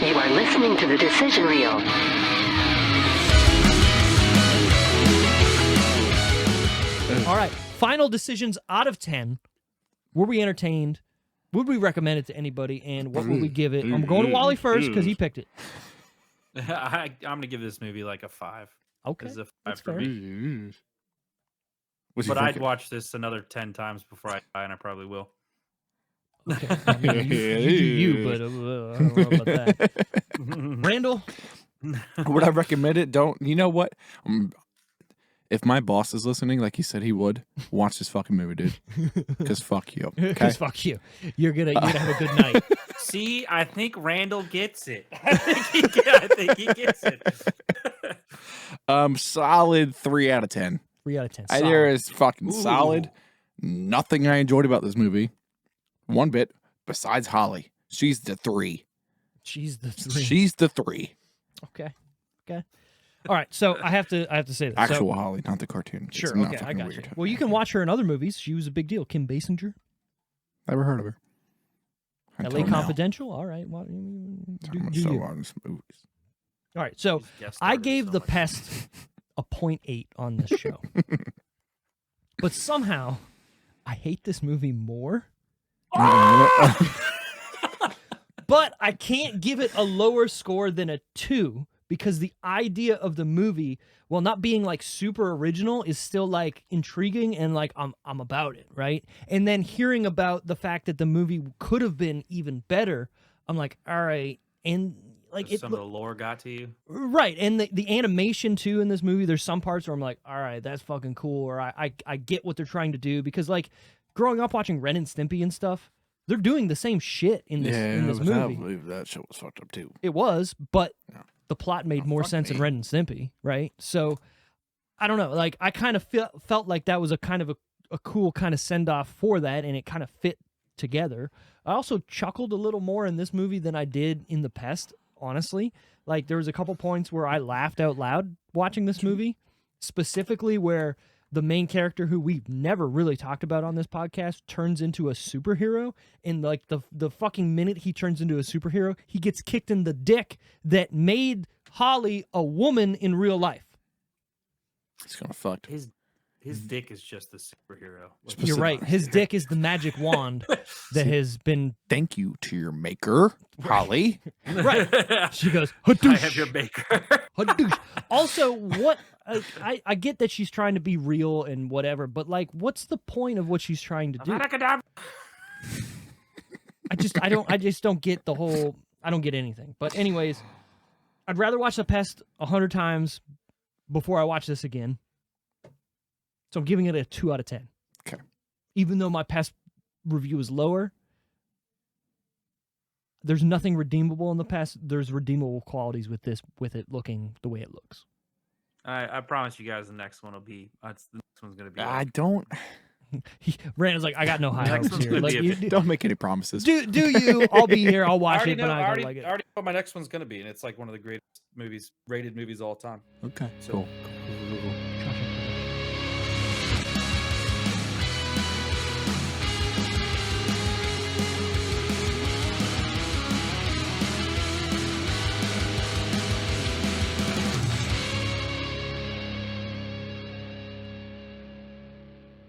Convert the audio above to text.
You are listening to the decision reel. All right. Final decisions out of 10. Were we entertained? Would we recommend it to anybody? And what would we give it? I'm going to Wally first because he picked it. I'm going to give this movie like a 5. Okay. It's a 5 that's for fair. me. What's But your I'd fucking- watch this another 10 times before I die, and I probably will. Okay. I mean, you do you, but I don't know about that. Randall? Would I recommend it? Don't. You know what? If my boss is listening, like he said he would, watch this fucking movie, dude. Because fuck you. Okay. Because fuck you. You're gonna have a good night. See, I think Randall gets it. I think he gets it. Solid 3 out of 10. 3 out of 10. There Solid. is fucking solid. Nothing I enjoyed about this movie, one bit, besides Holly. She's the 3. She's the 3. She's the 3. Okay. All right. So I have to say this. Actual So, Holly, not the cartoon. It's sure. not Okay. I fucking got you. weird. Well, you can watch her in other movies. She was a big deal. Kim Basinger. Never heard of her. L.A. Confidential. All right. Well, do you. on this movies. All right. So She's guest I starred gave so The much. Pest a 0.8 on this show. But somehow I hate this movie more. But I can't give it a lower score than a 2 because the idea of the movie, while not being like super original, is still like intriguing and like I'm about it, right? And then hearing about the fact that the movie could have been even better, I'm like, all right, and like Some of the lore got to you. right, and the animation too in this movie, there's some parts where I'm like, all right, that's fucking cool, or I get what they're trying to do because like growing up watching Ren and Stimpy and stuff, they're doing the same shit in this movie. I believe that shit was fucked up too. It was, but Yeah. the plot made more fuck sense in me. Ren and Stimpy, right? So I don't know, like I kind of felt like that was a kind of a cool kind of send off for that, and it kind of fit together. I also chuckled a little more in this movie than I did in The Pest, honestly. Like there was a couple points where I laughed out loud watching this movie, specifically where the main character, who we've never really talked about on this podcast, turns into a superhero. And like the fucking minute he turns into a superhero, he gets kicked in the dick that made Holly a woman in real life. It's kind of fucked. His dick is just the superhero. You're right. His dick is the magic wand that has been Thank you to your maker, Holly. right. She goes, I "Hadoosh, have your baker. hadoosh." Also, what I get that she's trying to be real and whatever, but like, what's the point of what she's trying to do? I just don't get the whole. I don't get anything. But anyways, I'd rather watch The Pest 100 times before I watch this again. So I'm giving it a 2 out of 10. Okay. Even though my Pest review is lower, there's nothing redeemable in The Pest. There's redeemable qualities with it looking the way it looks. I promise you guys the next one will be. The next one's gonna be. I don't. Randall's like, I got no high Next hopes one's here. gonna Like, be you Don't make any promises. do you? I'll be here. I'll I watch already it, but know. I I don't already, like it. I already know what my next one's gonna be, and it's like one of the greatest rated movies of all time. Okay. So- Cool.